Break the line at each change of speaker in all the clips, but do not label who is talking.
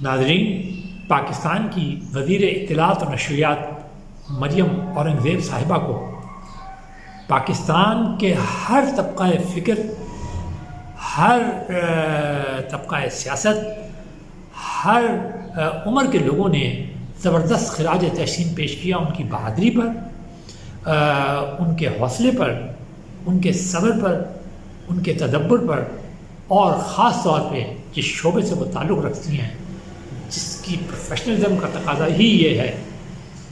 ناظرین، پاکستان کی وزیر اطلاعات اور نشریات مریم اورنگزیب صاحبہ کو پاکستان کے ہر طبقہ فکر، ہر طبقہ سیاست، ہر عمر کے لوگوں نے زبردست خراج تحسین پیش کیا ان کی بہادری پر، ان کے حوصلے پر، ان کے صبر پر، ان کے تدبر پر، اور خاص طور پہ جس شعبے سے وہ تعلق رکھتی ہیں، جس کی پروفیشنلزم کا تقاضا ہی یہ ہے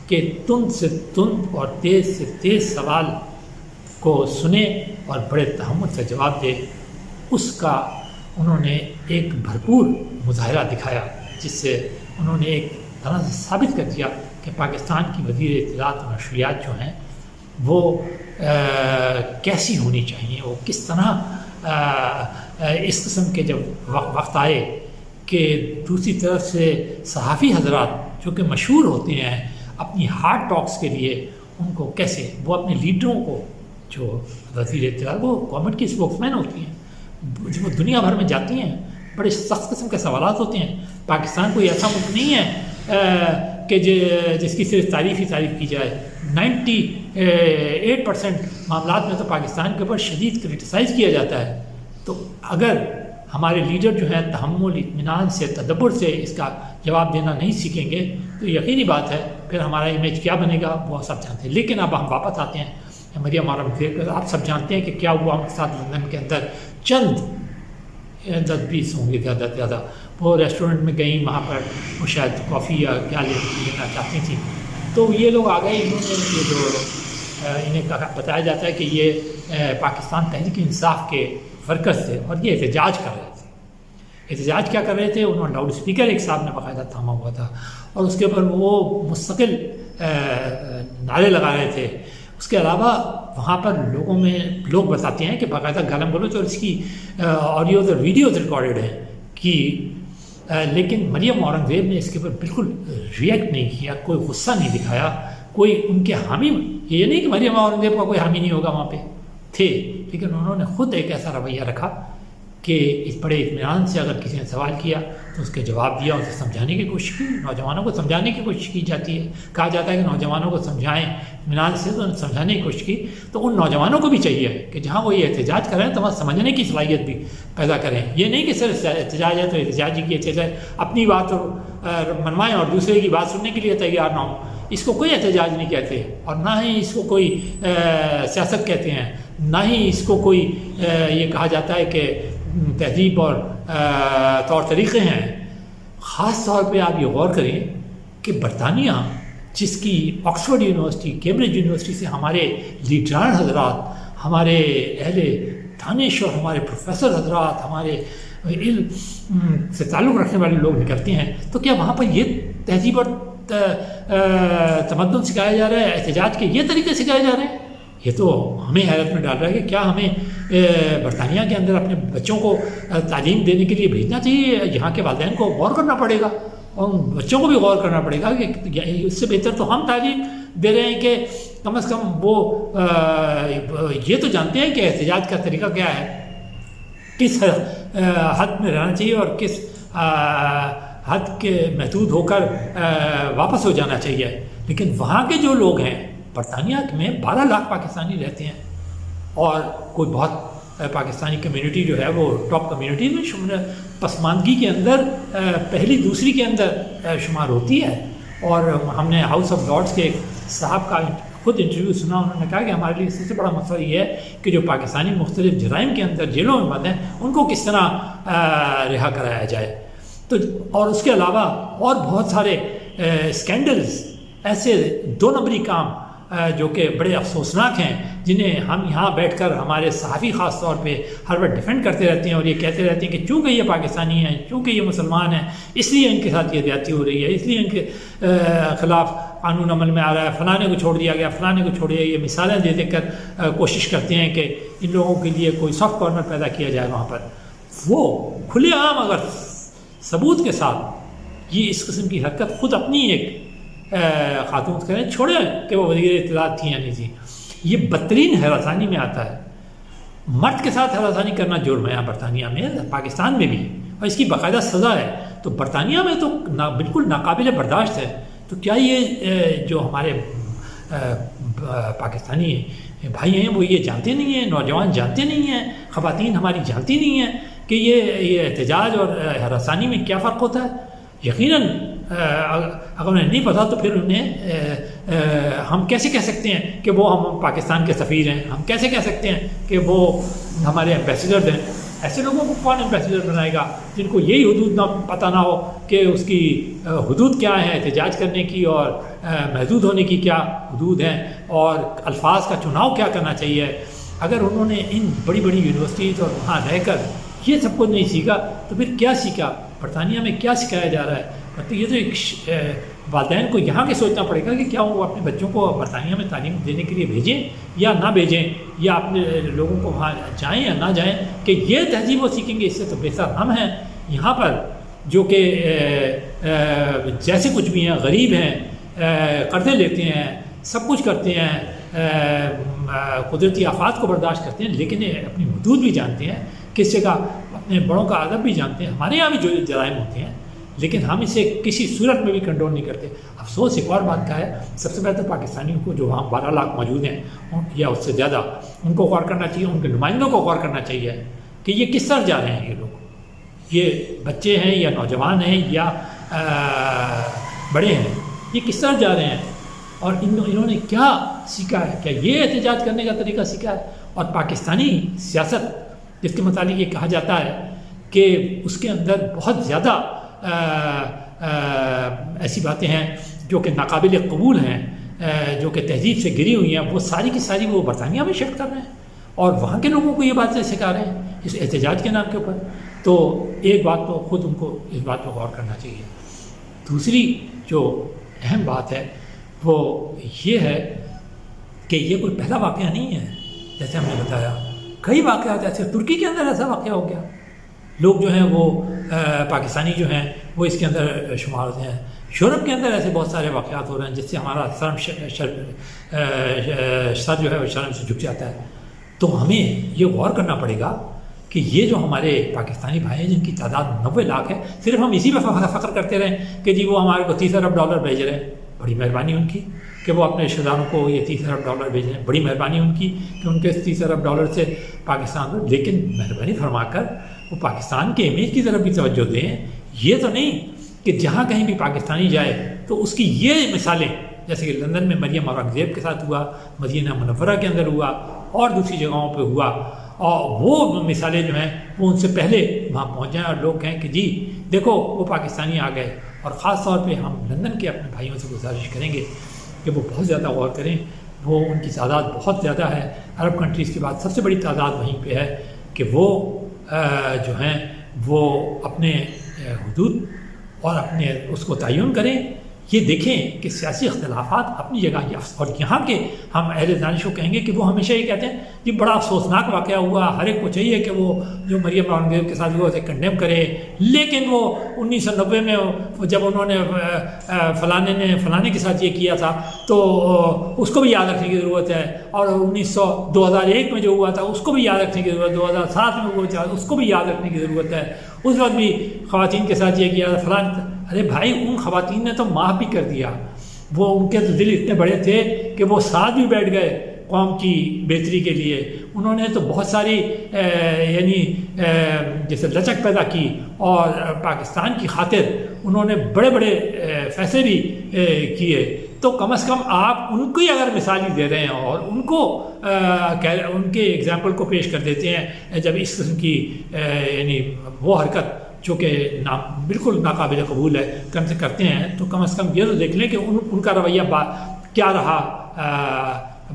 کہ تند سے تند اور تیز سے تیز سوال کو سنے اور بڑے تحمل سے جواب دے، اس کا انہوں نے ایک بھرپور مظاہرہ دکھایا، جس سے انہوں نے ایک طرح سے ثابت کر دیا کہ پاکستان کی وزیر اطلاعات اور نشریات جو ہیں وہ کیسی ہونی چاہیے، وہ کس طرح اس قسم کے جب وقت آئے کہ دوسری طرف سے صحافی حضرات جو کہ مشہور ہوتے ہیں اپنی ہارڈ ٹاکس کے لیے، ان کو کیسے وہ اپنے لیڈروں کو، جو وزیر اطلاعات وہ گورنمنٹ کی اسپوکس مین ہوتی ہیں، جو وہ دنیا بھر میں جاتی ہیں، بڑے سخت قسم کے سوالات ہوتے ہیں۔ پاکستان کوئی ایسا ملک نہیں ہے کہ جس کی صرف تعریف ہی تعریف کی جائے۔ 98% معاملات میں تو پاکستان کے اوپر شدید کرٹیسائز کیا جاتا ہے۔ تو اگر ہمارے لیڈر جو ہیں تحمل، اطمینان سے، تدبر سے اس کا جواب دینا نہیں سیکھیں گے تو یقینی بات ہے پھر ہمارا امیج کیا بنے گا وہ سب جانتے ہیں۔ لیکن اب ہم واپس آتے ہیں مریم اورنگزیب، آپ سب جانتے ہیں کہ کیا ہوا ان کے ساتھ لندن کے اندر۔ چند 10-20 ہوں گے زیادہ سے زیادہ، وہ ریسٹورنٹ میں گئیں، وہاں پر وہ شاید کافی یا کیا لینا چاہتی تھیں، تو یہ لوگ آ گئے، انہوں نے یہ جو انہیں بتایا جاتا ہے کہ یہ پاکستان تحریک انصاف کے ورکرز تھے اور یہ احتجاج کر رہے تھے۔ احتجاج کیا کر رہے تھے؟ انہوں نے لاؤڈ اسپیکر ایک صاحب نے باقاعدہ تھاما ہوا تھا اور اس کے اوپر وہ مستقل نعرے لگا رہے تھے۔ اس کے علاوہ وہاں پر لوگ بتاتے ہیں کہ باقاعدہ گالم گلوچ اور اس کی آڈیوز اور ویڈیوز ریکارڈڈ ہیں کہ لیکن مریم اورنگزیب نے اس کے اوپر بالکل ریئیکٹ نہیں کیا، کوئی غصہ نہیں دکھایا، کوئی ان کے حامی، یہ نہیں کہ مریم اورنگزیب کا کوئی حامی نہیں ہوگا، وہاں پہ تھے، لیکن انہوں نے خود ایک ایسا رویہ رکھا کہ اس بڑے اطمینان سے اگر کسی نے سوال کیا تو اس کے جواب دیا، اسے سمجھانے کی کوشش کی۔ نوجوانوں کو سمجھانے کی کوشش کی جاتی ہے، کہا جاتا ہے کہ نوجوانوں کو سمجھائیں اطمینان سے، تو سمجھانے کی کوشش کی۔ تو ان نوجوانوں کو بھی چاہیے کہ جہاں وہ یہ احتجاج کریں تو وہاں سمجھنے کی صلاحیت بھی پیدا کریں۔ یہ نہیں کہ صرف احتجاج ہے تو احتجاج ہی کیے چلے، اپنی بات منوائیں اور دوسرے کی بات سننے کے لیے تیار نہ ہوں، اس کو کوئی احتجاج نہیں کہتے، اور نہ ہی اس کو کوئی سیاست کہتے ہیں، نہ ہی اس کو کوئی یہ کہا جاتا ہے کہ تہذیب اور طور طریقے ہیں۔ خاص طور پہ آپ یہ غور کریں کہ برطانیہ، جس کی آکسفورڈ یونیورسٹی، کیمبرج یونیورسٹی سے ہمارے لیڈران حضرات، ہمارے اہل دانش اور ہمارے پروفیسر حضرات، ہمارے علم سے تعلق رکھنے والے لوگ نکلتے ہیں، تو کیا وہاں پر یہ تہذیب اور تمدن سکھایا جا رہا ہے؟ احتجاج کے یہ طریقے سکھائے جا رہے ہیں؟ یہ تو ہمیں حیرت میں ڈال رہا ہے کہ کیا ہمیں برطانیہ کے اندر اپنے بچوں کو تعلیم دینے کے لیے بھیجنا چاہیے؟ یہاں کے والدین کو غور کرنا پڑے گا اور ان بچوں کو بھی غور کرنا پڑے گا کہ اس سے بہتر تو ہم تعلیم دے رہے ہیں کہ کم از کم وہ یہ تو جانتے ہیں کہ احتجاج کا طریقہ کیا ہے، کس حد میں رہنا چاہیے اور کس حد کے محدود ہو کر واپس ہو جانا چاہیے۔ لیکن وہاں کے جو لوگ ہیں، برطانیہ میں 12 لاکھ پاکستانی رہتے ہیں اور کوئی بہت پاکستانی کمیونٹی جو ہے وہ ٹاپ کمیونٹی میں پسماندگی کے اندر پہلی دوسری کے اندر شمار ہوتی ہے۔ اور ہم نے ہاؤس آف لارڈس کے ایک صاحب کا خود انٹرویو سنا، انہوں نے کہا کہ ہمارے لیے سب سے بڑا مسئلہ یہ ہے کہ جو پاکستانی مختلف جرائم کے اندر جیلوں میں بند ہیں ان کو کس طرح رہا کرایا جائے۔ تو اور اس کے علاوہ اور بہت سارے اسکینڈلز، ایسے 2 نمبری کام جو کہ بڑے افسوسناک ہیں، جنہیں ہم یہاں بیٹھ کر ہمارے صحافی خاص طور پہ ہر وقت ڈیفینڈ کرتے رہتے ہیں اور یہ کہتے رہتے ہیں کہ چونکہ یہ پاکستانی ہیں، چونکہ یہ مسلمان ہیں، اس لیے ان کے ساتھ یہ زیادتی ہو رہی ہے، اس لیے ان کے خلاف قانون عمل میں آ رہا ہے، فلانے کو چھوڑ دیا گیا، فلانے کو چھوڑ دیا گیا۔ یہ مثالیں دے دے کر کوشش کرتے ہیں کہ ان لوگوں کے لیے کوئی سافٹ کارنر پیدا کیا جائے وہاں پر۔ وہ کھلے عام اگر ثبوت کے ساتھ یہ اس قسم کی حرکت خود اپنی ایک خاتون کریں، چھوڑیں کہ وہ وزیر اطلاعات تھیں یا نہیں تھیں، یہ بدترین ہراسانی میں آتا ہے۔ مرد کے ساتھ ہراسانی کرنا جرم ہے برطانیہ میں، پاکستان میں بھی، اور اس کی باقاعدہ سزا ہے۔ تو برطانیہ میں تو بالکل ناقابل برداشت ہے. تو کیا یہ جو ہمارے پاکستانی بھائی ہیں وہ یہ جانتے نہیں ہیں، نوجوان جانتے نہیں ہیں، خواتین ہماری جانتی نہیں ہیں کہ یہ احتجاج اور ہراسانی میں کیا فرق ہوتا ہے؟ یقیناً اگر انہیں نہیں پتا تو پھر انہیں ہم کیسے کہہ سکتے ہیں کہ وہ ہم پاکستان کے سفیر ہیں؟ ہم کیسے کہہ سکتے ہیں کہ وہ ہمارے ایمبیسیڈر ہیں؟ ایسے لوگوں کو کون ایمبیسیڈر بنائے گا جن کو یہی حدود نہ پتہ نہ ہو کہ اس کی حدود کیا ہیں، احتجاج کرنے کی اور محدود ہونے کی کیا حدود ہیں، اور الفاظ کا چناؤ کیا کرنا چاہیے؟ اگر انہوں نے ان بڑی بڑی یونیورسٹیز اور وہاں رہ کر یہ سب کچھ نہیں سیکھا تو پھر کیا سیکھا؟ برطانیہ میں کیا سکھایا جا رہا ہے؟ تو یہ تو ایک والدین کو یہاں کے سوچنا پڑے گا کہ کیا وہ اپنے بچوں کو برطانیہ میں تعلیم دینے کے لیے بھیجیں یا نہ بھیجیں، یا اپنے لوگوں کو وہاں جائیں یا نہ جائیں، کہ یہ تہذیب وہ سیکھیں گے. اس سے تو بہتر ہم ہیں یہاں پر جو کہ جیسے کچھ بھی ہیں، غریب ہیں، قرضے لیتے ہیں، سب کچھ کرتے ہیں، قدرتی آفات کو برداشت کرتے ہیں، لیکن اپنی حدود بھی جانتے ہیں، کس جگہ اپنے بڑوں کا ادب بھی جانتے ہیں. ہمارے یہاں بھی جو جرائم ہوتے ہیں لیکن ہم اسے کسی صورت میں بھی کنٹرول نہیں کرتے. افسوس ایک اور بات کا ہے، سب سے بہتر پاکستانیوں کو جو وہاں 12 لاکھ موجود ہیں یا اس سے زیادہ، ان کو غور کرنا چاہیے، ان کے نمائندوں کو غور کرنا چاہیے کہ یہ کس طرح جا رہے ہیں. یہ لوگ، یہ بچے ہیں یا نوجوان ہیں یا بڑے ہیں، یہ کس طرح جا رہے ہیں اور انہوں نے کیا سیکھا ہے؟ کیا یہ احتجاج کرنے کا طریقہ سیکھا ہے؟ اور پاکستانی سیاست جس کے متعلق یہ کہا جاتا ہے کہ اس کے اندر بہت زیادہ ایسی باتیں ہیں جو کہ ناقابل قبول ہیں، جو کہ تہذیب سے گری ہوئی ہیں، وہ ساری کی ساری وہ برطانیہ میں شفٹ کر رہے ہیں اور وہاں کے لوگوں کو یہ باتیں سکھا رہے ہیں اس احتجاج کے نام کے اوپر. تو ایک بات تو خود ان کو اس بات پہ غور کرنا چاہیے. دوسری جو اہم بات ہے وہ یہ ہے کہ یہ کوئی پہلا واقعہ نہیں ہے. جیسے ہم نے بتایا کئی واقعات ایسے، ترکی کے اندر ایسا واقعہ ہو گیا، لوگ جو ہیں وہ پاکستانی جو ہیں وہ اس کے اندر شمار ہوتے ہیں. یورپ کے اندر ایسے بہت سارے واقعات ہو رہے ہیں جس سے ہمارا سر جو ہے وہ شرم سے جھک جاتا ہے. تو ہمیں یہ غور کرنا پڑے گا کہ یہ جو ہمارے پاکستانی بھائی ہیں جن کی تعداد 90 لاکھ ہے، صرف ہم اسی پہ فخر کرتے رہیں کہ جی وہ ہمارے کو $30 ارب بھیج رہے ہیں. بڑی مہربانی ان کی کہ وہ اپنے رشتہ داروں کو یہ $30 ارب بھیج رہے ہیں، بڑی مہربانی ان کی کہ ان کے $30 ارب سے پاکستان کو، لیکن مہربانی فرما کر وہ پاکستان کے امیج کی طرف بھی توجہ دیں. یہ تو نہیں کہ جہاں کہیں بھی پاکستانی جائے تو اس کی یہ مثالیں، جیسے کہ لندن میں مریم اورنگزیب کے ساتھ ہوا، مدینہ منورہ کے اندر ہوا اور دوسری جگہوں پہ ہوا، اور وہ مثالیں جو ہیں وہ ان سے پہلے وہاں پہنچ جائیں اور لوگ کہیں کہ جی دیکھو وہ پاکستانی آ گئے. اور خاص طور پہ ہم لندن کے اپنے بھائیوں سے گزارش کریں گے کہ وہ بہت زیادہ غور کریں. وہ ان کی تعداد بہت زیادہ ہے، عرب کنٹریز کے بعد سب سے بڑی تعداد وہیں پہ ہے، کہ وہ جو ہیں وہ اپنے حدود اور اپنے اس کو تعین کریں. یہ دیکھیں کہ سیاسی اختلافات اپنی جگہ، اور یہاں کے ہم اہل دانش کو کہیں گے کہ وہ ہمیشہ یہ کہتے ہیں کہ بڑا افسوسناک واقعہ ہوا، ہر ایک کو چاہیے کہ وہ جو مریم اورنگزیب کے ساتھ ہوا اسے کنڈیم کرے، لیکن وہ 1990 میں جب انہوں نے فلانے کے ساتھ یہ کیا تھا تو اس کو بھی یاد رکھنے کی ضرورت ہے، اور 2001 میں جو ہوا تھا اس کو بھی یاد رکھنے کی ضرورت ہے، 2007 میں ہوا اس کو بھی یاد رکھنے کی ضرورت ہے، اس وقت بھی خواتین کے ساتھ یہ کیا تھا فلاں. ارے بھائی ان خواتین نے تو معاف بھی کر دیا، وہ ان کے تو دل اتنے بڑے تھے کہ وہ ساتھ بھی بیٹھ گئے قوم کی بہتری کے لیے. انہوں نے تو بہت ساری یعنی جیسے لچک پیدا کی اور پاکستان کی خاطر انہوں نے بڑے بڑے فیصلے بھی کیے. تو کم از کم آپ ان کو ہی اگر مثال ہی دے رہے ہیں اور ان کو ان کے ایگزامپل کو پیش کر دیتے ہیں جب اس قسم کی یعنی وہ حرکت جو کہ بالکل ناقابل قبول ہے کرتے ہیں، تو کم از کم یہ تو دیکھ لیں کہ ان کا رویہ کیا رہا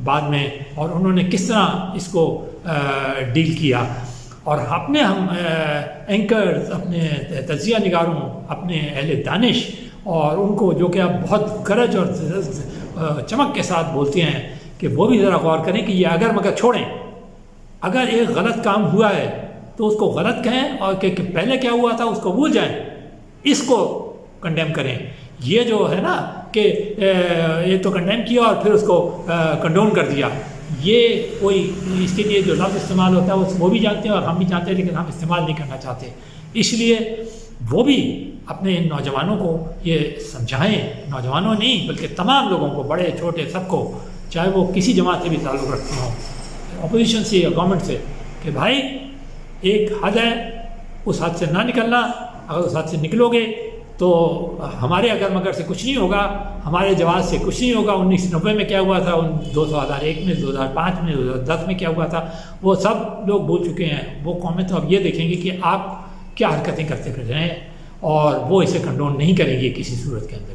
بعد میں، اور انہوں نے کس طرح اس کو ڈیل کیا. اور اپنے ہم اینکرز، اپنے تجزیہ نگاروں، اپنے اہل دانش، اور ان کو جو کہ اب بہت گرج اور چمک کے ساتھ بولتے ہیں کہ وہ بھی ذرا غور کریں کہ یہ اگر مگر چھوڑیں، اگر ایک غلط کام ہوا ہے تو اس کو غلط کہیں، اور کہ پہلے کیا ہوا تھا اس کو بھول جائیں، اس کو کنڈیم کریں. یہ جو ہے نا کہ یہ تو کنڈیم کیا اور پھر اس کو کنڈون کر دیا، یہ کوئی اس کے لیے جو لفظ استعمال ہوتا ہے وہ بھی جانتے ہیں اور ہم بھی جانتے ہیں، لیکن ہم استعمال نہیں کرنا چاہتے. اس لیے وہ بھی اپنے ان نوجوانوں کو یہ سمجھائیں، نوجوانوں نہیں بلکہ تمام لوگوں کو، بڑے چھوٹے سب کو، چاہے وہ کسی جماعت سے بھی تعلق رکھتے ہوں، اپوزیشن سے یا گورنمنٹ سے، کہ بھائی ایک حد ہے، اس حد سے نہ نکلنا، اگر اس حد سے نکلو گے تو ہمارے اگر مگر سے کچھ نہیں ہوگا، ہمارے جواز سے کچھ نہیں ہوگا۔ 1990 میں کیا ہوا تھا، 2001 میں، 2005 میں، 2010 میں کیا ہوا تھا، وہ سب لوگ بھول چکے ہیں۔ وہ قومیں تو اب یہ دیکھیں گی کہ آپ کیا حرکتیں کرتے پھر رہے ہیں، اور وہ اسے کنڈون نہیں کریں گے کسی صورت کے اندر۔